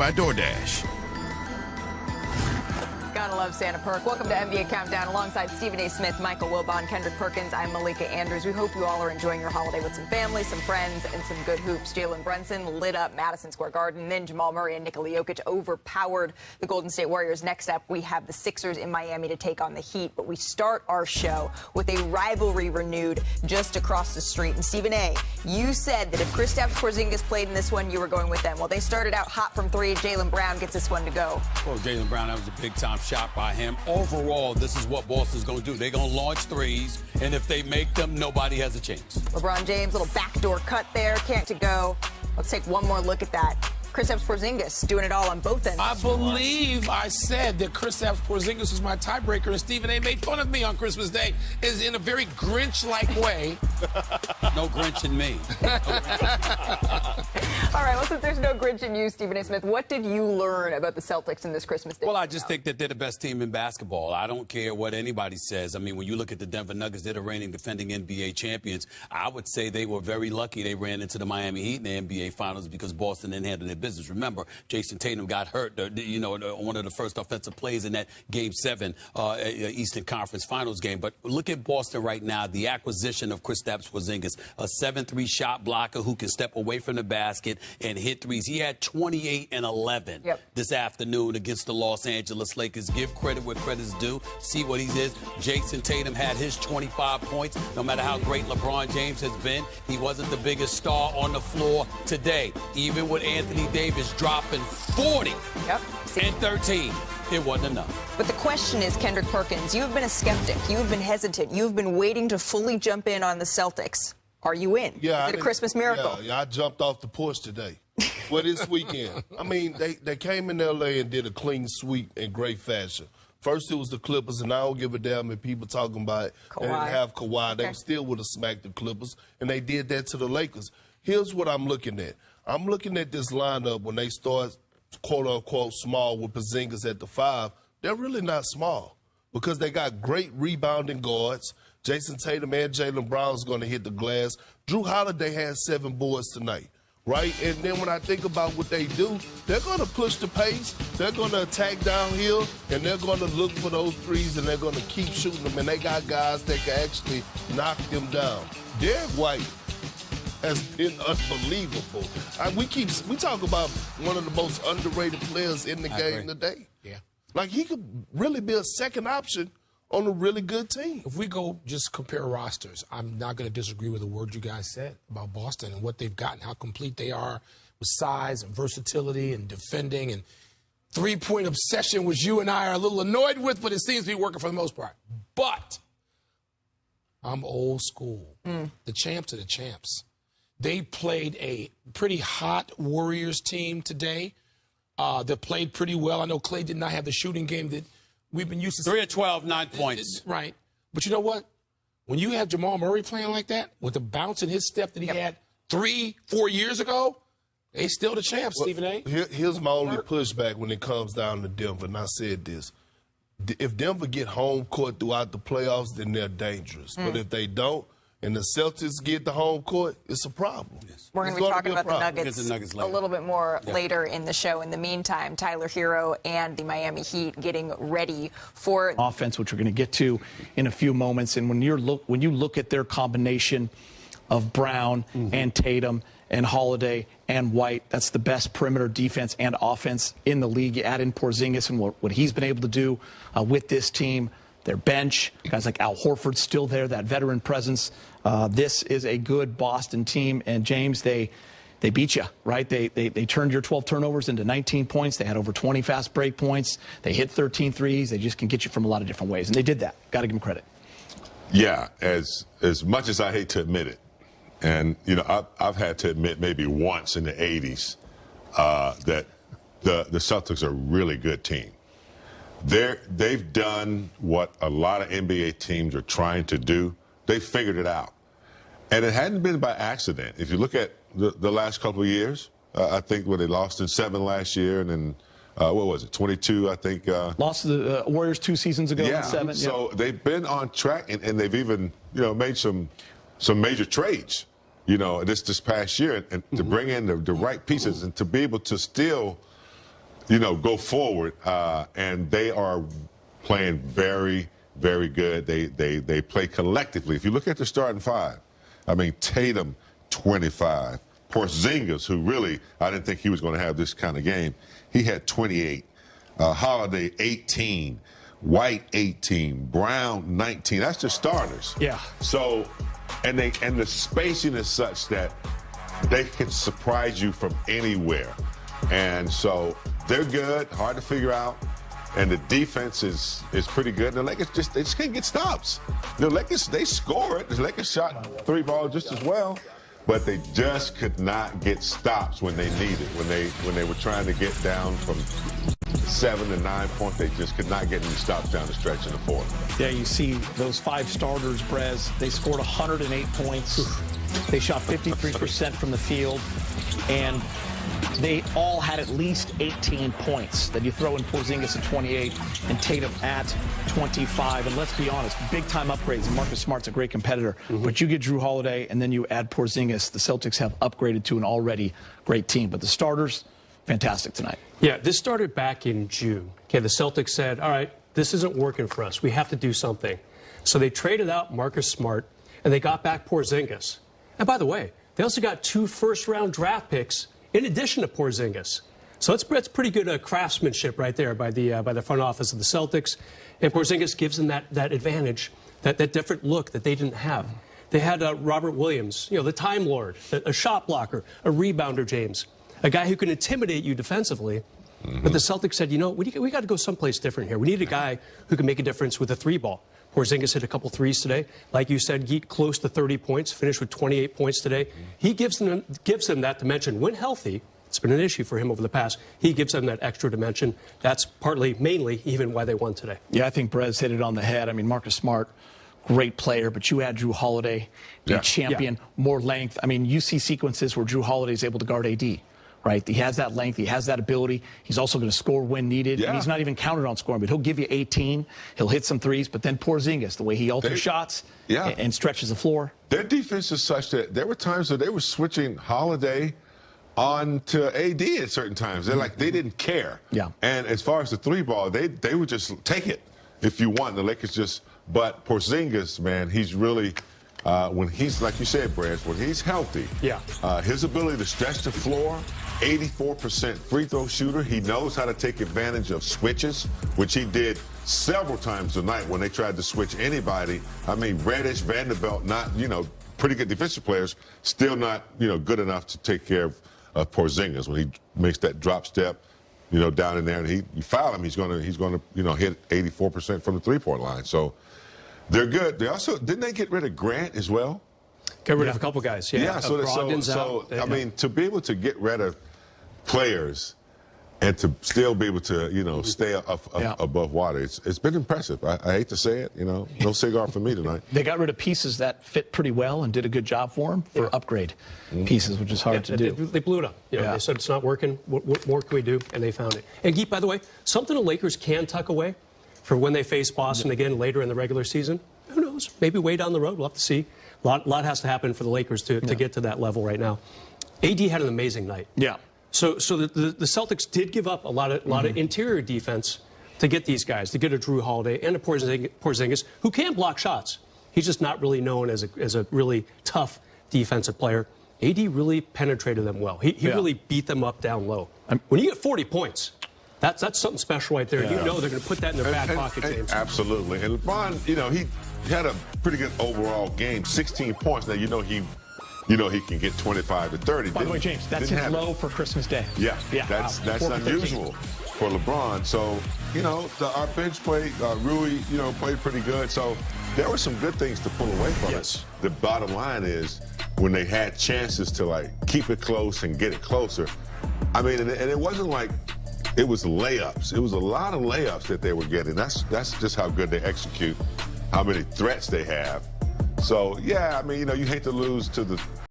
by DoorDash. Gotta love Santa Perk. Welcome to NBA Countdown alongside Stephen A. Smith, Michael Wilbon, Kendrick Perkins. I'm Malika Andrews. We hope you all are enjoying your holiday with some family, some friends, and some good hoops. Jalen Brunson lit up Madison Square Garden. Then Jamal Murray and Nikola Jokic overpowered the Golden State Warriors. Next up, we have the Sixers in Miami to take on the Heat. But we start our show with a rivalry renewed just across the street. And Stephen A., you said that if Kristaps Porzingis played in this one, you were going with them. Well, they started out hot from three. Jaylen Brown gets this one to go. Well, Jaylen Brown, that was a big-time shot by him. Overall, this is what Boston's going to do. They're going to launch threes, and if they make them, nobody has a chance. LeBron James, little backdoor cut there. Can't to go. Let's take one more look at that. Kristaps Porzingis doing it all on both ends. I believe I said that Kristaps Porzingis was my tiebreaker, and Stephen A. made fun of me on Christmas Day is in a very Grinch-like way. No Grinch in me. All right, well, since there's no Grinch in you, Stephen A. Smith, what did you learn about the Celtics in this Christmas Day? Well, I just think that they're the best team in basketball. I don't care what anybody says. I mean, when you look at the Denver Nuggets, they're the reigning defending NBA champions. I would say they were very lucky they ran into the Miami Heat in the NBA Finals because Boston didn't handle their business. Remember, Jason Tatum got hurt, one of the first offensive plays in that Game 7 Eastern Conference Finals game. But look at Boston right now, the acquisition of Kristaps Porzingis, a 7-3 shot blocker who can step away from the basket and hit threes. He had 28 and 11 this afternoon against the Los Angeles Lakers. Give credit where credit's due. See what he is. Jason Tatum had his 25 points. No matter how great LeBron James has been, he wasn't the biggest star on the floor today. Even with Anthony Davis dropping 40 and 13. It wasn't enough. But the question is, Kendrick Perkins, you have been a skeptic. You have been hesitant. You have been waiting to fully jump in on the Celtics. Are you in? Yeah, is it a Christmas miracle? Yeah, I jumped off the porch today. Well, this weekend. I mean, they came in L.A. and did a clean sweep in great fashion. First, it was the Clippers, and I don't give a damn if people talking about it. They didn't have Kawhi. They still would have smacked the Clippers, and they did that to the Lakers. Here's what I'm looking at. I'm looking at this lineup when they start, quote-unquote, small with Porzingis at the 5. They're really not small because they got great rebounding guards. Jason Tatum and Jaylen Brown's going to hit the glass. Drew Holiday had 7 boards tonight, right? And then when I think about what they do, they're going to push the pace. They're going to attack downhill, and they're going to look for those threes, and they're going to keep shooting them. And they got guys that can actually knock them down. Derek White has been unbelievable. We talk about one of the most underrated players in the game today. Yeah. Like, he could really be a second option on a really good team. If we go just compare rosters, I'm not going to disagree with the word you guys said about Boston and what they've gotten, how complete they are with size and versatility and defending and three-point obsession, which you and I are a little annoyed with, but it seems to be working for the most part. But I'm old school. The champs are the champs. They played a pretty hot Warriors team today that played pretty well. I know Klay did not have the shooting game that we've been used to. 3 of 12, 9 points. Right. But you know what? When you have Jamal Murray playing like that, with the bounce in his step that he had 3-4 years ago, they still the champs, Stephen A. Here's my only pushback when it comes down to Denver, and I said this. If Denver get home court throughout the playoffs, then they're dangerous. But if they don't, and the Celtics get the home court, it's a problem. We're going to be talking about the Nuggets a little bit more later in the show. In the meantime, Tyler Hero and the Miami Heat getting ready for offense, which we're going to get to in a few moments. And when you look at their combination of Brown and Tatum and Holiday and White, that's the best perimeter defense and offense in the league. You add in Porzingis and what he's been able to do with this team. Their bench, guys like Al Horford still there, that veteran presence. This is a good Boston team. And, James, they beat you, right? They turned your 12 turnovers into 19 points. They had over 20 fast break points. They hit 13 threes. They just can get you from a lot of different ways. And they did that. Got to give them credit. Yeah, as much as I hate to admit it, and, you know, I've had to admit maybe once in the 80s that the Celtics are a really good team. They've done what a lot of NBA teams are trying to do. They figured it out. And it hadn't been by accident. If you look at the last couple of years, I think when they lost in 7 last year, and then, what was it, 22, I think. Lost to the Warriors 2 seasons ago in 7. So they've been on track, and they've even, made some major trades, this past year, and to bring in the right pieces and to be able to still go forward, and they are playing very, very good. They play collectively. If you look at the starting five, I mean, Tatum, 25. Porzingis, who really, I didn't think he was going to have this kind of game, he had 28. Holiday, 18. White, 18. Brown, 19. That's just starters. Yeah. So, and the spacing is such that they can surprise you from anywhere. And so they're good, hard to figure out. And the defense is pretty good. And the Lakers they just can't get stops. The Lakers, they score it. The Lakers shot 3 balls just as well, but they just could not get stops when they needed. When they were trying to get down from 7 to 9 points, they just could not get any stops down the stretch in the fourth. Yeah, you see those 5 starters, Brez. They scored 108 points. They shot 53% from the field, and they all had at least 18 points. Then you throw in Porzingis at 28 and Tatum at 25. And let's be honest, big-time upgrades. And Marcus Smart's a great competitor. But you get Drew Holiday and then you add Porzingis. The Celtics have upgraded to an already great team. But the starters, fantastic tonight. Yeah, this started back in June. Okay, the Celtics said, all right, this isn't working for us. We have to do something. So they traded out Marcus Smart, and they got back Porzingis. And by the way, they also got 2 first-round draft picks in addition to Porzingis. So it's pretty good craftsmanship right there by the front office of the Celtics. And Porzingis gives them that advantage, that different look that they didn't have. They had Robert Williams, the Time Lord, a shot blocker, a rebounder, James, a guy who can intimidate you defensively. But the Celtics said, we got to go someplace different here. We need a guy who can make a difference with a 3-ball. Porzingis hit a couple threes today. Like you said, he close to 30 points, finished with 28 points today. He gives them that dimension. When healthy, it's been an issue for him over the past. He gives them that extra dimension. That's mainly even why they won today. Yeah, I think Brez hit it on the head. I mean, Marcus Smart, great player, but you add Drew Holiday, a champion, more length. I mean, you see sequences where Drew Holiday is able to guard AD. Right? He has that length. He has that ability. He's also going to score when needed. Yeah. And he's not even counted on scoring, but he'll give you 18. He'll hit some threes. But then Porzingis, the way he alters shots and stretches the floor. Their defense is such that there were times that they were switching Holiday on to AD at certain times. They're like, they didn't care. Yeah. And as far as the 3-ball, they would just take it if you want. The Lakers just, but Porzingis, man, he's really, when he's, like you said, Brad, when he's healthy, his ability to stretch the floor, 84% free throw shooter. He knows how to take advantage of switches, which he did several times tonight when they tried to switch anybody. I mean, Reddish, Vanderbilt, not, pretty good defensive players, still not, good enough to take care of Porzingis when he makes that drop step, down in there, and you foul him, he's going to, hit 84% from the 3-point line. So they're good. They also, didn't they get rid of Grant as well? Get rid of a couple guys. Yeah. So I mean, to be able to get rid of players and to still be able to, stay above water, it's been impressive. I hate to say it, no cigar for me tonight. They got rid of pieces that fit pretty well and did a good job for them for upgrade pieces, which is hard to do. They blew it up. They said it's not working. What more can we do? And they found it. And Geet, by the way, something the Lakers can tuck away for when they face Boston again later in the regular season. Who knows? Maybe way down the road. We'll have to see. A lot has to happen for the Lakers to get to that level right now. AD had an amazing night. Yeah. So the Celtics did give up a lot of interior defense to get these guys, to get a Drew Holiday and a Porzingis who can block shots. He's just not really known as a really tough defensive player. AD really penetrated them well. He really beat them up down low. When you get 40 points, that's something special right there. Yeah. You know they're going to put that in their back pocket, James. Absolutely. And LeBron, he had a pretty good overall game, 16 points. Now, he can get 25 to 30. By the way, James, that's his low for Christmas Day. Yeah. That's unusual for LeBron. So, our bench played, Rui, played pretty good. So there were some good things to pull away from it. The bottom line is when they had chances to, keep it close and get it closer. I mean, and it wasn't like it was layups. It was a lot of layups that they were getting. That's just how good they execute, how many threats they have. So, yeah, I mean, you hate to lose to the